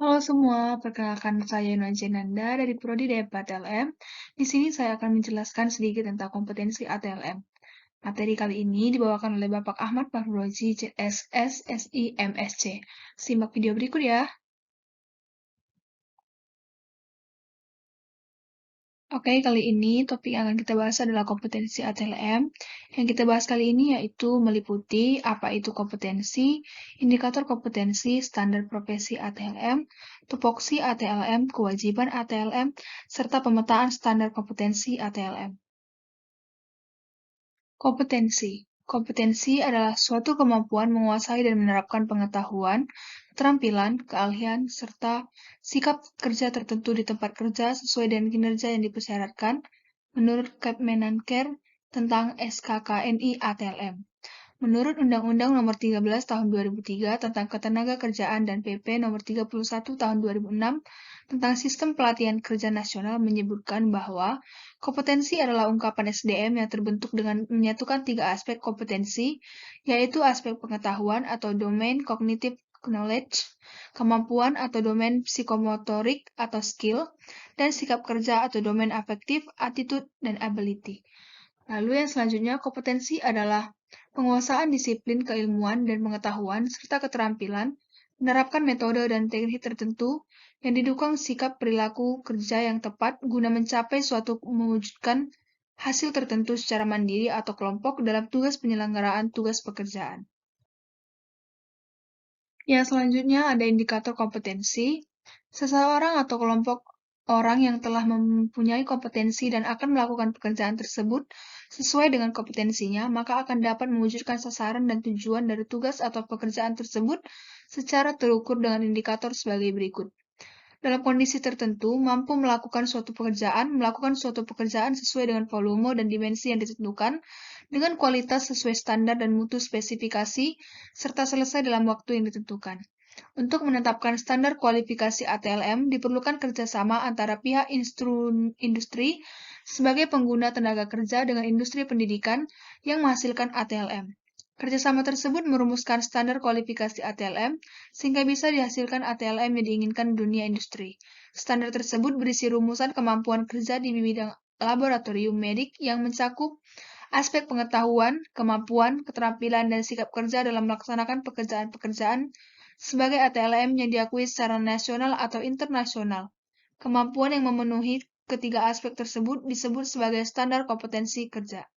Halo semua, perkenalkan saya Nurja Nanda dari Prodi DEP ATLM. Di sini saya akan menjelaskan sedikit tentang kompetensi ATLM. Materi kali ini dibawakan oleh Bapak Ahmad Fahruloji, JSS, SI, MSc. Simak video berikut ya. Oke, kali ini topik yang akan kita bahas adalah kompetensi ATLM. Yang kita bahas kali ini yaitu meliputi apa itu kompetensi, indikator kompetensi, standar profesi ATLM, tupoksi ATLM, kewajiban ATLM, serta pemetaan standar kompetensi ATLM. Kompetensi. Kompetensi adalah suatu kemampuan menguasai dan menerapkan pengetahuan, keterampilan, keahlian, serta sikap kerja tertentu di tempat kerja sesuai dengan kinerja yang dipersyaratkan menurut Kepmenaker tentang SKKNI ATLM. Menurut Undang-Undang Nomor 13 Tahun 2003 tentang Ketenagakerjaan dan PP Nomor 31 Tahun 2006 tentang Sistem Pelatihan Kerja Nasional menyebutkan bahwa kompetensi adalah ungkapan SDM yang terbentuk dengan menyatukan tiga aspek kompetensi, yaitu aspek pengetahuan atau domain cognitive knowledge, kemampuan atau domain psikomotorik atau skill, dan sikap kerja atau domain afektif, attitude, dan ability. Lalu yang selanjutnya, kompetensi adalah penguasaan disiplin keilmuan dan pengetahuan serta keterampilan, menerapkan metode dan teknik tertentu yang didukung sikap perilaku kerja yang tepat guna mencapai suatu mewujudkan hasil tertentu secara mandiri atau kelompok dalam tugas penyelenggaraan tugas pekerjaan. Yang selanjutnya ada indikator kompetensi. Seseorang atau kelompok orang yang telah mempunyai kompetensi dan akan melakukan pekerjaan tersebut sesuai dengan kompetensinya, maka akan dapat mewujudkan sasaran dan tujuan dari tugas atau pekerjaan tersebut secara terukur dengan indikator sebagai berikut. Dalam kondisi tertentu, mampu melakukan suatu pekerjaan sesuai dengan volume dan dimensi yang ditentukan, dengan kualitas sesuai standar dan mutu spesifikasi, serta selesai dalam waktu yang ditentukan. Untuk menetapkan standar kualifikasi ATLM, diperlukan kerjasama antara pihak industri sebagai pengguna tenaga kerja dengan industri pendidikan yang menghasilkan ATLM. Kerjasama tersebut merumuskan standar kualifikasi ATLM sehingga bisa dihasilkan ATLM yang diinginkan dunia industri. Standar tersebut berisi rumusan kemampuan kerja di bidang laboratorium medik yang mencakup aspek pengetahuan, kemampuan, keterampilan, dan sikap kerja dalam melaksanakan pekerjaan-pekerjaan sebagai ATLM yang diakui secara nasional atau internasional. Kemampuan yang memenuhi ketiga aspek tersebut disebut sebagai standar kompetensi kerja.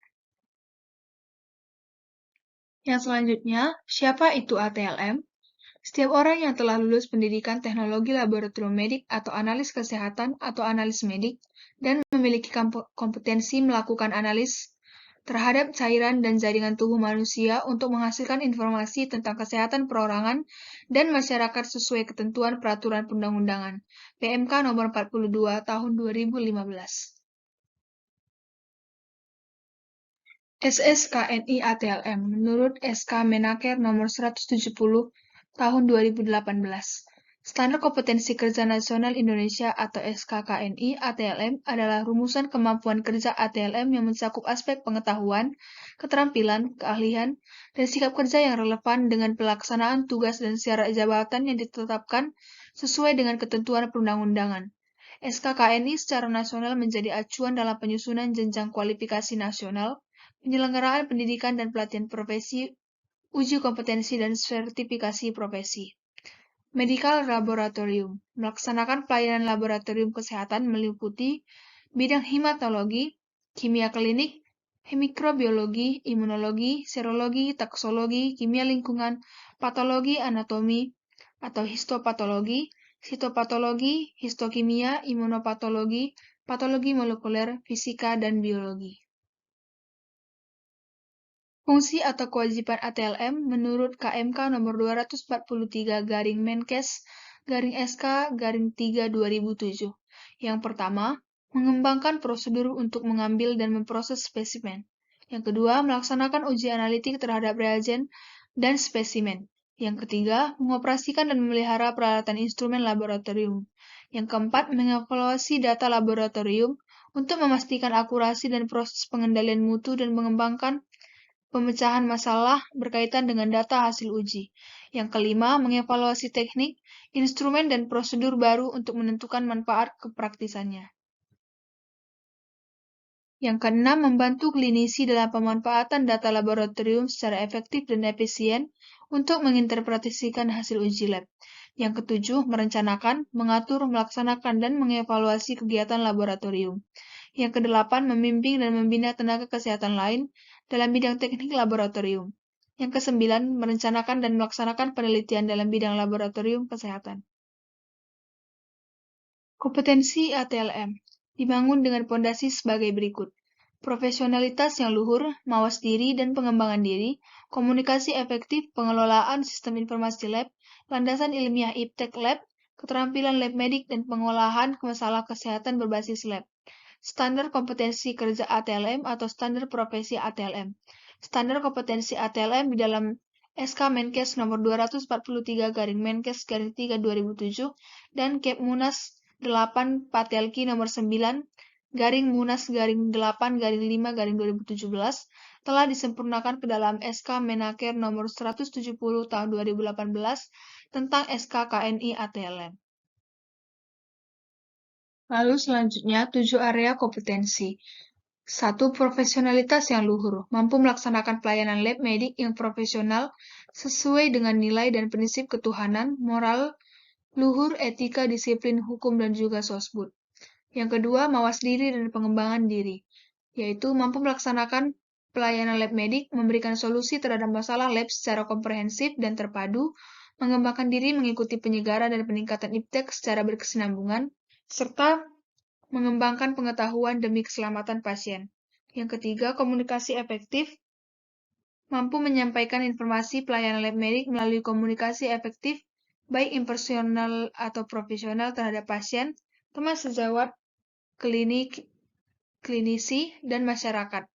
Yang selanjutnya, siapa itu ATLM? Setiap orang yang telah lulus pendidikan teknologi laboratorium medik atau analis kesehatan atau analis medik dan memiliki kompetensi melakukan analis terhadap cairan dan jaringan tubuh manusia untuk menghasilkan informasi tentang kesehatan perorangan dan masyarakat sesuai ketentuan peraturan perundang-undangan PMK nomor 42 tahun 2015. SSKNI ATLM menurut SK Menaker nomor 170 tahun 2018. Standar Kompetensi Kerja Nasional Indonesia atau SKKNI ATLM adalah rumusan kemampuan kerja ATLM yang mencakup aspek pengetahuan, keterampilan, keahlian, dan sikap kerja yang relevan dengan pelaksanaan tugas dan syarat jabatan yang ditetapkan sesuai dengan ketentuan perundang-undangan. SKKNI secara nasional menjadi acuan dalam penyusunan jenjang kualifikasi nasional, penyelenggaraan pendidikan dan pelatihan profesi, uji kompetensi dan sertifikasi profesi. Medical Laboratorium melaksanakan pelayanan laboratorium kesehatan meliputi bidang hematologi, kimia klinik, mikrobiologi, imunologi, serologi, toksologi, kimia lingkungan, patologi anatomi atau histopatologi, sitopatologi, histokimia, imunopatologi, patologi molekuler, fisika, dan biologi. Fungsi atau kewajiban ATLM menurut KMK nomor 243-Menkes-SK-3 Yang pertama, mengembangkan prosedur untuk mengambil dan memproses spesimen. Yang kedua, melaksanakan uji analitik terhadap reagen dan spesimen. Yang ketiga, mengoperasikan dan memelihara peralatan instrumen laboratorium. Yang keempat, mengevaluasi data laboratorium untuk memastikan akurasi dan proses pengendalian mutu dan mengembangkan pemecahan masalah berkaitan dengan data hasil uji. Yang kelima, mengevaluasi teknik, instrumen, dan prosedur baru untuk menentukan manfaat kepraktisannya. Yang keenam, membantu klinisi dalam pemanfaatan data laboratorium secara efektif dan efisien untuk menginterpretasikan hasil uji lab. Yang ketujuh, merencanakan, mengatur, melaksanakan, dan mengevaluasi kegiatan laboratorium. Yang kedelapan, membimbing dan membina tenaga kesehatan lain dalam bidang teknik laboratorium. Yang kesembilan, merencanakan dan melaksanakan penelitian dalam bidang laboratorium kesehatan. Kompetensi ATLM dibangun dengan pondasi sebagai berikut. Profesionalitas yang luhur, mawas diri dan pengembangan diri, komunikasi efektif, pengelolaan sistem informasi lab, landasan ilmiah iptek lab, keterampilan lab medik dan pengolahan masalah kesehatan berbasis lab. Standar kompetensi kerja ATLM atau standar profesi ATLM. Standar kompetensi ATLM di dalam SK Menkes nomor 243/Menkes-3 2007 dan Kepmunas 8 Patelki nomor 9/Munas-8/5/2017 telah disempurnakan ke dalam SK Menaker nomor 170 tahun 2018 tentang SK KNI ATLM. Lalu selanjutnya 7 area kompetensi. 1. Profesionalitas yang luhur, mampu melaksanakan pelayanan lab medik yang profesional sesuai dengan nilai dan prinsip ketuhanan, moral, luhur, etika, disiplin, hukum, dan juga sosbud. Yang kedua, mawas diri dan pengembangan diri, yaitu mampu melaksanakan pelayanan lab medik, memberikan solusi terhadap masalah lab secara komprehensif dan terpadu, mengembangkan diri mengikuti penyegaran dan peningkatan iptek secara berkesinambungan, serta mengembangkan pengetahuan demi keselamatan pasien. Yang ketiga, komunikasi efektif, mampu menyampaikan informasi pelayanan lab medik melalui komunikasi efektif, baik impersonal atau profesional terhadap pasien, teman sejawat, klinisi, dan masyarakat.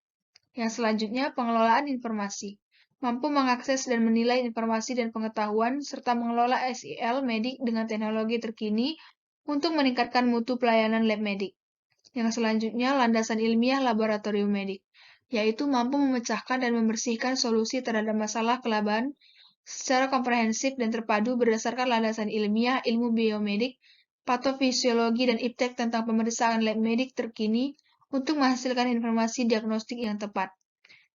Yang selanjutnya, pengelolaan informasi. Mampu mengakses dan menilai informasi dan pengetahuan, serta mengelola SIL medik dengan teknologi terkini untuk meningkatkan mutu pelayanan lab medik. Yang selanjutnya, landasan ilmiah laboratorium medik, yaitu mampu memecahkan dan membersihkan solusi terhadap masalah kelaban secara komprehensif dan terpadu berdasarkan landasan ilmiah, ilmu biomedik, patofisiologi, dan iptek tentang pemeriksaan lab medik terkini untuk menghasilkan informasi diagnostik yang tepat.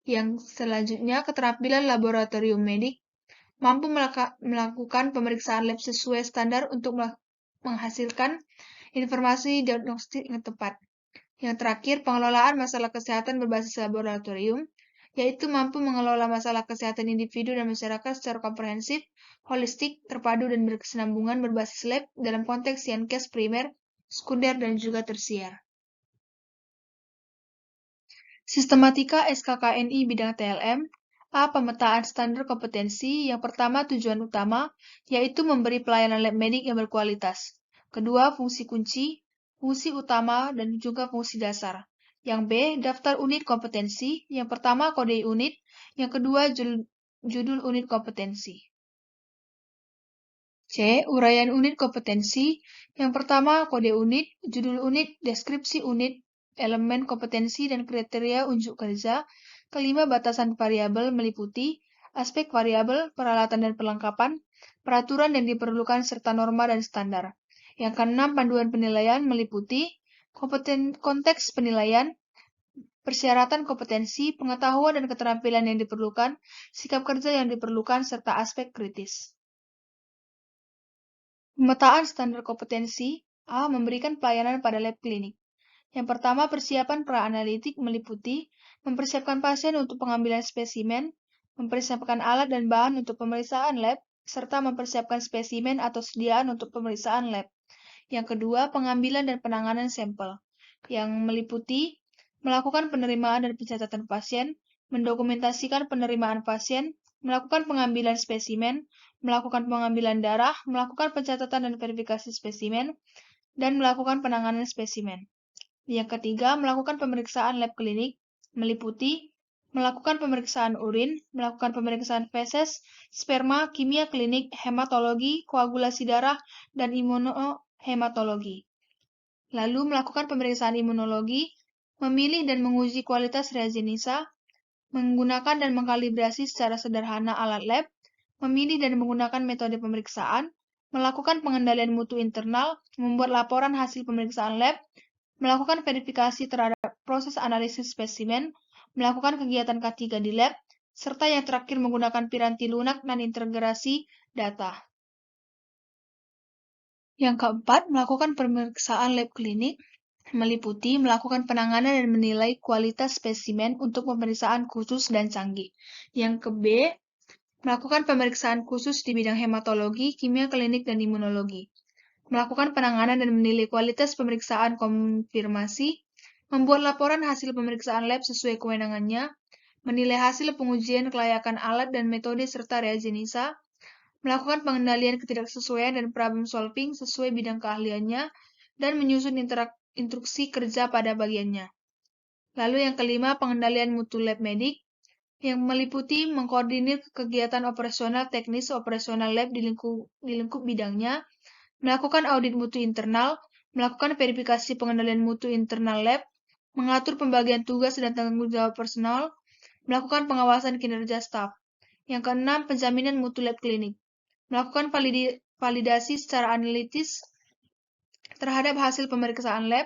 Yang selanjutnya, keterampilan laboratorium medik, mampu melakukan pemeriksaan lab sesuai standar untuk menghasilkan informasi diagnostik yang tepat. Yang terakhir, pengelolaan masalah kesehatan berbasis laboratorium, yaitu mampu mengelola masalah kesehatan individu dan masyarakat secara komprehensif, holistik, terpadu, dan berkesinambungan berbasis lab dalam konteks Yankes primer, sekunder, dan juga tersier. Sistematika SKKNI bidang TLM. A. Pemetaan standar kompetensi. Yang pertama, tujuan utama, yaitu memberi pelayanan lab medik yang berkualitas. Kedua, fungsi kunci, fungsi utama, dan juga fungsi dasar. Yang B. Daftar unit kompetensi. Yang pertama, kode unit. Yang kedua, judul unit kompetensi. C. Uraian unit kompetensi. Yang pertama, kode unit, judul unit, deskripsi unit, elemen kompetensi dan kriteria unjuk kerja. Kelima, batasan variabel meliputi aspek variabel, peralatan dan perlengkapan, peraturan yang diperlukan serta norma dan standar. Yang keenam, panduan penilaian meliputi konteks penilaian, persyaratan kompetensi, pengetahuan dan keterampilan yang diperlukan, sikap kerja yang diperlukan, serta aspek kritis. Pemetaan standar kompetensi. A. Memberikan pelayanan pada lab klinik. Yang pertama, persiapan pra-analitik meliputi mempersiapkan pasien untuk pengambilan spesimen, mempersiapkan alat dan bahan untuk pemeriksaan lab, serta mempersiapkan spesimen atau sediaan untuk pemeriksaan lab. Yang kedua, pengambilan dan penanganan sampel, yang meliputi melakukan penerimaan dan pencatatan pasien, mendokumentasikan penerimaan pasien, melakukan pengambilan spesimen, melakukan pengambilan darah, melakukan pencatatan dan verifikasi spesimen, dan melakukan penanganan spesimen. Yang ketiga, melakukan pemeriksaan lab klinik, meliputi melakukan pemeriksaan urin, melakukan pemeriksaan feses, sperma, kimia klinik, hematologi, koagulasi darah, dan imunohematologi. Lalu melakukan pemeriksaan imunologi, memilih dan menguji kualitas reagenisa, menggunakan dan mengkalibrasi secara sederhana alat lab, memilih dan menggunakan metode pemeriksaan, melakukan pengendalian mutu internal, membuat laporan hasil pemeriksaan lab, melakukan verifikasi terhadap proses analisis spesimen, melakukan kegiatan K3 di lab, serta yang terakhir menggunakan piranti lunak dan integrasi data. Yang keempat, melakukan pemeriksaan lab klinik, meliputi melakukan penanganan dan menilai kualitas spesimen untuk pemeriksaan khusus dan canggih. Yang ke-B, melakukan pemeriksaan khusus di bidang hematologi, kimia klinik, dan imunologi. Melakukan penanganan dan menilai kualitas pemeriksaan konfirmasi, membuat laporan hasil pemeriksaan lab sesuai kewenangannya, menilai hasil pengujian kelayakan alat dan metode serta reagenisa, melakukan pengendalian ketidaksesuaian dan problem solving sesuai bidang keahliannya, dan menyusun instruksi kerja pada bagiannya. Lalu yang kelima, pengendalian mutu lab medik, yang meliputi mengkoordinir kegiatan operasional teknis operasional lab di lingkup bidangnya, melakukan audit mutu internal, melakukan verifikasi pengendalian mutu internal lab, mengatur pembagian tugas dan tanggung jawab personal, melakukan pengawasan kinerja staf. Yang keenam, penjaminan mutu lab klinik, melakukan validasi secara analitis terhadap hasil pemeriksaan lab,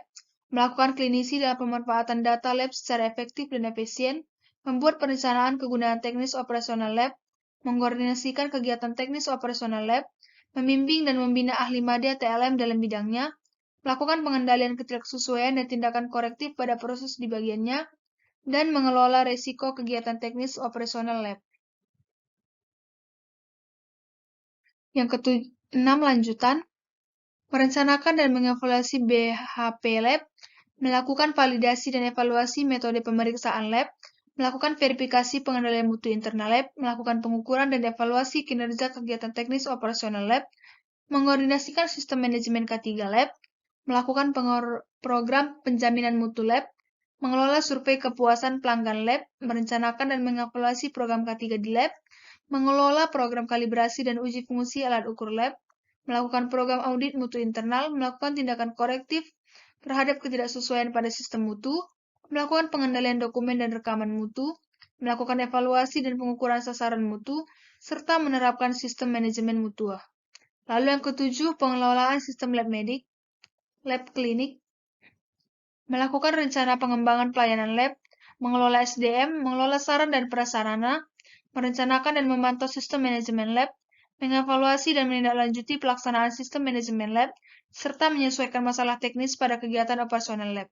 melakukan klinisi dalam pemanfaatan data lab secara efektif dan efisien, membuat perencanaan kegunaan teknis operasional lab, mengkoordinasikan kegiatan teknis operasional lab, membimbing dan membina ahli media TLM dalam bidangnya, melakukan pengendalian ketidaksesuaian dan tindakan korektif pada proses di bagiannya, dan mengelola resiko kegiatan teknis operasional lab. Yang ke-6 lanjutan, merencanakan dan mengevaluasi BHP Lab, melakukan validasi dan evaluasi metode pemeriksaan lab, melakukan verifikasi pengendalian mutu internal lab, melakukan pengukuran dan evaluasi kinerja kegiatan teknis operasional lab, mengkoordinasikan sistem manajemen K3 lab, melakukan program penjaminan mutu lab, mengelola survei kepuasan pelanggan lab, merencanakan dan mengevaluasi program K3 di lab, mengelola program kalibrasi dan uji fungsi alat ukur lab, melakukan program audit mutu internal, melakukan tindakan korektif terhadap ketidaksesuaian pada sistem mutu, melakukan pengendalian dokumen dan rekaman mutu, melakukan evaluasi dan pengukuran sasaran mutu, serta menerapkan sistem manajemen mutu. Lalu yang ketujuh, pengelolaan sistem lab klinik, melakukan rencana pengembangan pelayanan lab, mengelola SDM, mengelola saran dan prasarana, merencanakan dan memantau sistem manajemen lab, mengevaluasi dan menindaklanjuti pelaksanaan sistem manajemen lab, serta menyesuaikan masalah teknis pada kegiatan operasional lab.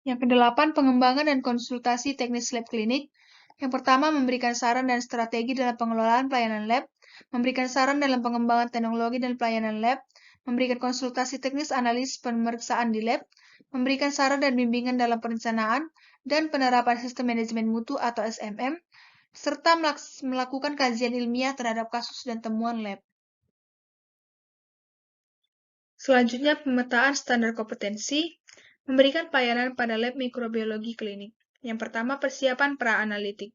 Yang kedelapan, pengembangan dan konsultasi teknis lab klinik. Yang pertama, memberikan saran dan strategi dalam pengelolaan pelayanan lab, memberikan saran dalam pengembangan teknologi dan pelayanan lab, memberikan konsultasi teknis analis pemeriksaan di lab, memberikan saran dan bimbingan dalam perencanaan dan penerapan sistem manajemen mutu atau SMM, serta melakukan kajian ilmiah terhadap kasus dan temuan lab. Selanjutnya, pemetaan standar kompetensi, memberikan pelayanan pada lab mikrobiologi klinik. Yang pertama, persiapan pra-analitik.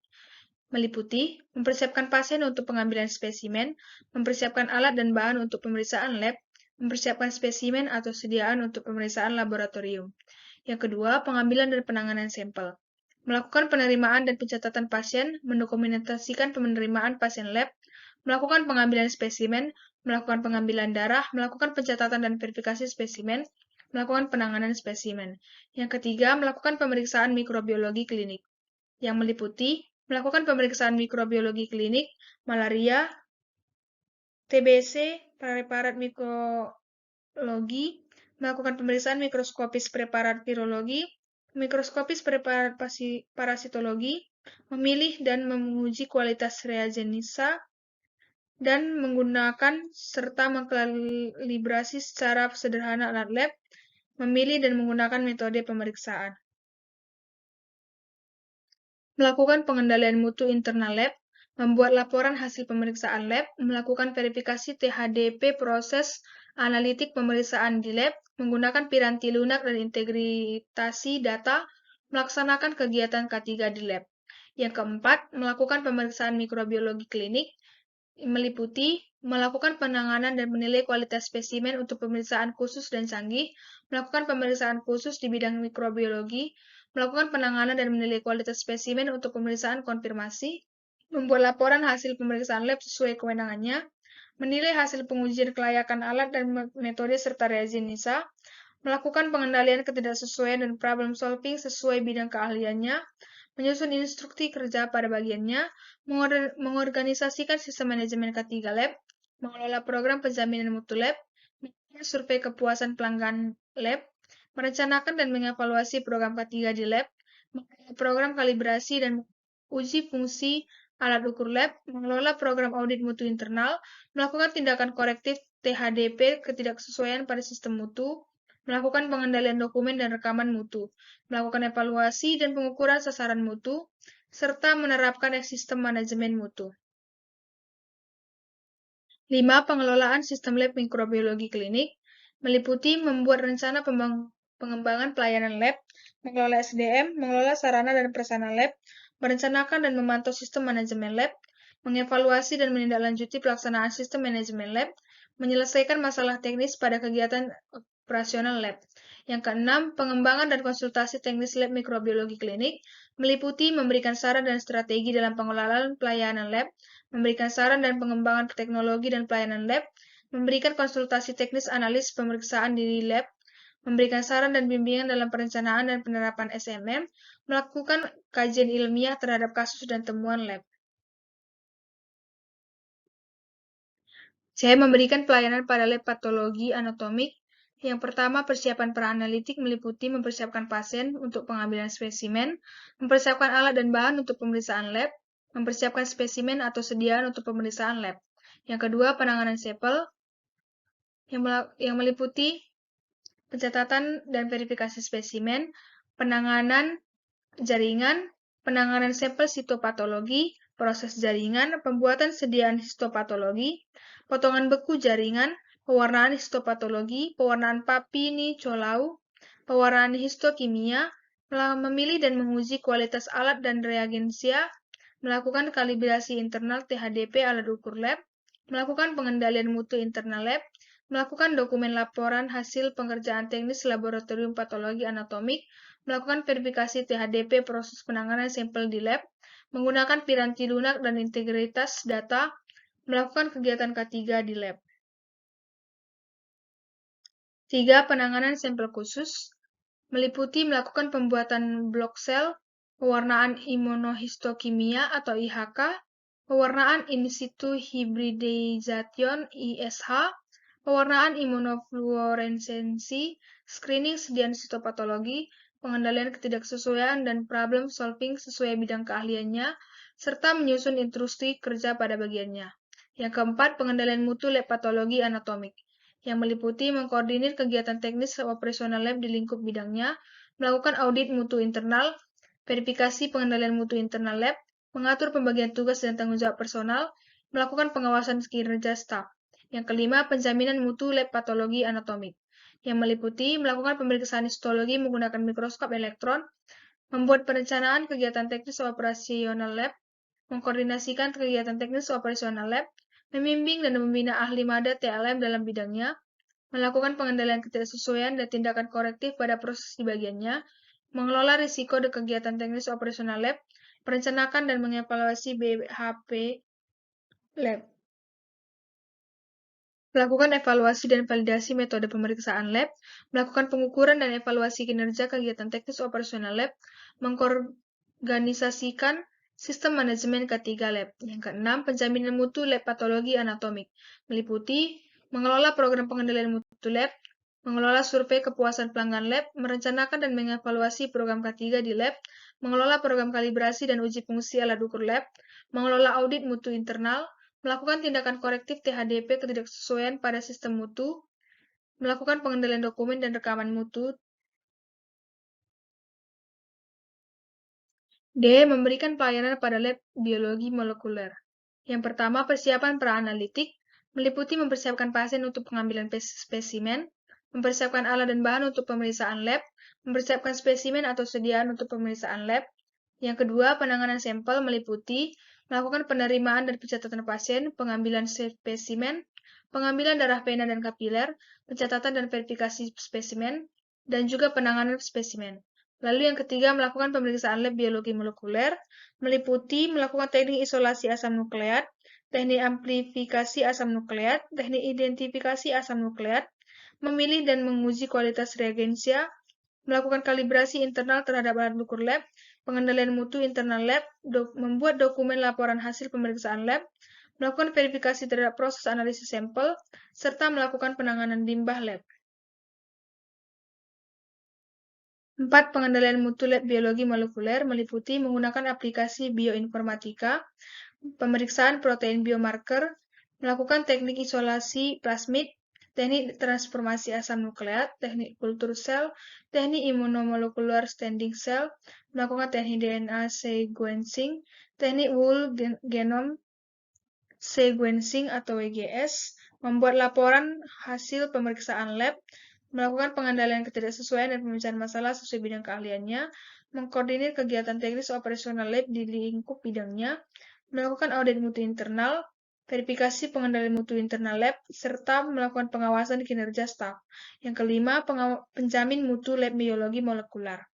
Meliputi mempersiapkan pasien untuk pengambilan spesimen, mempersiapkan alat dan bahan untuk pemeriksaan lab, mempersiapkan spesimen atau sediaan untuk pemeriksaan laboratorium. Yang kedua, pengambilan dan penanganan sampel. Melakukan penerimaan dan pencatatan pasien, mendokumentasikan penerimaan pasien lab, melakukan pengambilan spesimen, melakukan pengambilan darah, melakukan pencatatan dan verifikasi spesimen, melakukan penanganan spesimen. Yang ketiga, melakukan pemeriksaan mikrobiologi klinik, yang meliputi melakukan pemeriksaan mikrobiologi klinik, malaria, TBC, preparat mikrobiologi, melakukan pemeriksaan mikroskopis preparat virologi, mikroskopis preparat parasitologi, memilih dan menguji kualitas reagenisa, dan menggunakan serta mengkalibrasi secara sederhana alat lab, memilih dan menggunakan metode pemeriksaan. Melakukan pengendalian mutu internal lab, membuat laporan hasil pemeriksaan lab, melakukan verifikasi THDP proses analitik pemeriksaan di lab, menggunakan piranti lunak dan integritasi data, melaksanakan kegiatan K3 di lab. Yang keempat, melakukan pemeriksaan mikrobiologi klinik, meliputi melakukan penanganan dan menilai kualitas spesimen untuk pemeriksaan khusus dan canggih, melakukan pemeriksaan khusus di bidang mikrobiologi, melakukan penanganan dan menilai kualitas spesimen untuk pemeriksaan konfirmasi, membuat laporan hasil pemeriksaan lab sesuai kewenangannya, menilai hasil pengujian kelayakan alat dan metode serta reagen NISA, melakukan pengendalian ketidaksesuaian dan problem solving sesuai bidang keahliannya, menyusun instruksi kerja pada bagiannya, mengorganisasikan sistem manajemen K3 Lab, mengelola program penjaminan mutu lab, melakukan survei kepuasan pelanggan lab, merencanakan dan mengevaluasi program K3 di lab, mengelola program kalibrasi dan uji fungsi alat ukur lab, mengelola program audit mutu internal, melakukan tindakan korektif THDP ketidaksesuaian pada sistem mutu, melakukan pengendalian dokumen dan rekaman mutu, melakukan evaluasi dan pengukuran sasaran mutu, serta menerapkan sistem manajemen mutu. 5. Pengelolaan sistem lab mikrobiologi klinik meliputi membuat rencana pengembangan pelayanan lab, mengelola SDM, mengelola sarana dan prasarana lab, merencanakan dan memantau sistem manajemen lab, mengevaluasi dan menindaklanjuti pelaksanaan sistem manajemen lab, menyelesaikan masalah teknis pada kegiatan operasional lab. Yang keenam, pengembangan dan konsultasi teknis lab mikrobiologi klinik meliputi memberikan saran dan strategi dalam pengelolaan pelayanan lab, memberikan saran dan pengembangan teknologi dan pelayanan lab, memberikan konsultasi teknis analis pemeriksaan di lab, memberikan saran dan bimbingan dalam perencanaan dan penerapan SMM, melakukan kajian ilmiah terhadap kasus dan temuan lab. Saya memberikan pelayanan pada lab patologi anatomik. Yang pertama, persiapan praanalitik meliputi mempersiapkan pasien untuk pengambilan spesimen, mempersiapkan alat dan bahan untuk pemeriksaan lab, mempersiapkan spesimen atau sediaan untuk pemeriksaan lab. Yang kedua, penanganan sampel yang meliputi pencatatan dan verifikasi spesimen, penanganan jaringan, penanganan sampel sitopatologi, proses jaringan, pembuatan sediaan histopatologi, potongan beku jaringan, pewarnaan histopatologi, pewarnaan papini colau, pewarnaan histokimia, memilih dan menguji kualitas alat dan reagensia, melakukan kalibrasi internal THDP alat ukur lab, melakukan pengendalian mutu internal lab, melakukan dokumen laporan hasil pengerjaan teknis laboratorium patologi anatomik, melakukan verifikasi THDP proses penanganan sampel di lab, menggunakan piranti lunak dan integritas data, melakukan kegiatan K3 di lab. 3. Penanganan sampel khusus meliputi melakukan pembuatan blok sel, pewarnaan imunohistokimia atau IHK, pewarnaan in situ hybridization ISH, pewarnaan imunofluoresensi, screening sediaan sitopatologi, pengendalian ketidaksesuaian dan problem solving sesuai bidang keahliannya, serta menyusun instruksi kerja pada bagiannya. Yang keempat, pengendalian mutu lab patologi anatomik, yang meliputi mengkoordinir kegiatan teknis operasional lab di lingkup bidangnya, melakukan audit mutu internal, verifikasi pengendalian mutu internal lab, mengatur pembagian tugas dan tanggung jawab personal, melakukan pengawasan kinerja staf. Yang kelima, penjaminan mutu lab patologi anatomik, yang meliputi melakukan pemeriksaan histologi menggunakan mikroskop elektron, membuat perencanaan kegiatan teknis operasional lab, mengkoordinasikan kegiatan teknis operasional lab, membimbing dan membina ahli MADA TLM dalam bidangnya, melakukan pengendalian ketidaksesuaian dan tindakan korektif pada proses di bagiannya, mengelola risiko di kegiatan teknis operasional lab, merencanakan dan mengevaluasi BHP lab, melakukan evaluasi dan validasi metode pemeriksaan lab, melakukan pengukuran dan evaluasi kinerja kegiatan teknis operasional lab, mengorganisasikan sistem manajemen K3 lab. Yang keenam, penjaminan mutu lab patologi anatomik, meliputi mengelola program pengendalian mutu lab, mengelola survei kepuasan pelanggan lab, merencanakan dan mengevaluasi program K3 di lab, mengelola program kalibrasi dan uji fungsi alat ukur lab, mengelola audit mutu internal, melakukan tindakan korektif THDP ketidaksesuaian pada sistem mutu, melakukan pengendalian dokumen dan rekaman mutu. D. Memberikan pelayanan pada lab biologi molekuler. Yang pertama, persiapan praanalitik, meliputi mempersiapkan pasien untuk pengambilan spesimen, mempersiapkan alat dan bahan untuk pemeriksaan lab, mempersiapkan spesimen atau sediaan untuk pemeriksaan lab. Yang kedua, penanganan sampel meliputi melakukan penerimaan dan pencatatan pasien, pengambilan spesimen, pengambilan darah vena dan kapiler, pencatatan dan verifikasi spesimen, dan juga penanganan spesimen. Lalu yang ketiga, melakukan pemeriksaan lab biologi molekuler, meliputi melakukan teknik isolasi asam nukleat, teknik amplifikasi asam nukleat, teknik identifikasi asam nukleat, memilih dan menguji kualitas reagensia, melakukan kalibrasi internal terhadap alat ukur lab, pengendalian mutu internal lab, membuat dokumen laporan hasil pemeriksaan lab, melakukan verifikasi terhadap proses analisis sampel, serta melakukan penanganan limbah lab. 4. Pengendalian mutu lab biologi molekuler meliputi menggunakan aplikasi bioinformatika, pemeriksaan protein biomarker, melakukan teknik isolasi plasmid, teknik transformasi asam nukleat, teknik kultur sel, teknik imunomolekular standing cell, melakukan teknik DNA sequencing, teknik whole genome sequencing atau WGS, membuat laporan hasil pemeriksaan lab, melakukan pengandalian ketidaksesuaian dan pemecahan masalah sesuai bidang keahliannya, mengkoordinir kegiatan teknis operasional lab di lingkup bidangnya, melakukan audit mutu internal, verifikasi pengendalian mutu internal lab, serta melakukan pengawasan kinerja staf. Yang kelima, penjamin mutu lab biologi molekular,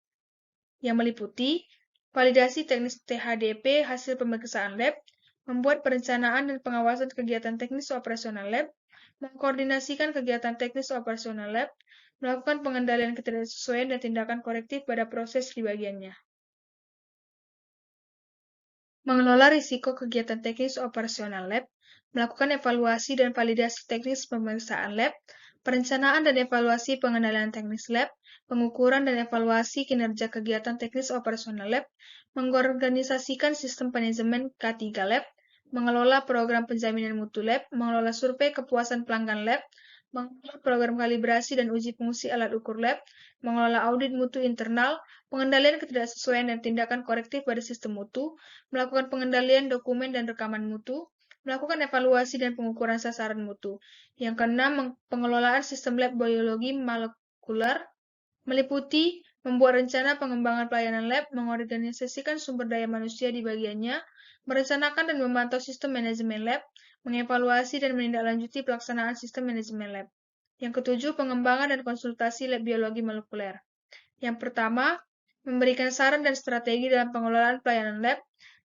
yang meliputi validasi teknis THDP hasil pemeriksaan lab, membuat perencanaan dan pengawasan kegiatan teknis operasional lab, mengkoordinasikan kegiatan teknis operasional lab, melakukan pengendalian ketidaksesuaian dan tindakan korektif pada proses di bagiannya. Mengelola risiko kegiatan teknis operasional lab, melakukan evaluasi dan validasi teknis pemeriksaan lab, perencanaan dan evaluasi pengendalian teknis lab, pengukuran dan evaluasi kinerja kegiatan teknis operasional lab, mengorganisasikan sistem manajemen K3 lab, mengelola program penjaminan mutu lab, mengelola survei kepuasan pelanggan lab, mengelola program kalibrasi dan uji fungsi alat ukur lab, mengelola audit mutu internal, pengendalian ketidaksesuaian dan tindakan korektif pada sistem mutu, melakukan pengendalian dokumen dan rekaman mutu, melakukan evaluasi dan pengukuran sasaran mutu. Yang keenam, pengelolaan sistem lab biologi molekular meliputi membuat rencana pengembangan pelayanan lab, mengorganisasikan sumber daya manusia di bagiannya, merencanakan dan memantau sistem manajemen lab, mengevaluasi dan menindaklanjuti pelaksanaan sistem manajemen lab. Yang ketujuh, pengembangan dan konsultasi lab biologi molekuler. Yang pertama, memberikan saran dan strategi dalam pengelolaan pelayanan lab,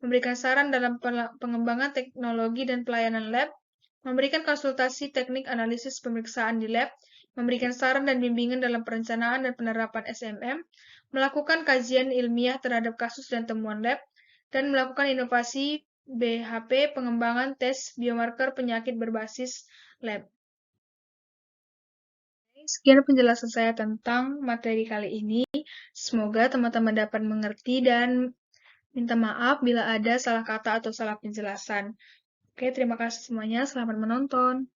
memberikan saran dalam pengembangan teknologi dan pelayanan lab, memberikan konsultasi teknik analisis pemeriksaan di lab, memberikan saran dan bimbingan dalam perencanaan dan penerapan SMM, melakukan kajian ilmiah terhadap kasus dan temuan lab, dan melakukan inovasi BHP pengembangan tes biomarker penyakit berbasis lab. Sekian penjelasan saya tentang materi kali ini. Semoga teman-teman dapat mengerti dan minta maaf bila ada salah kata atau salah penjelasan. Oke, terima kasih semuanya. Selamat menonton.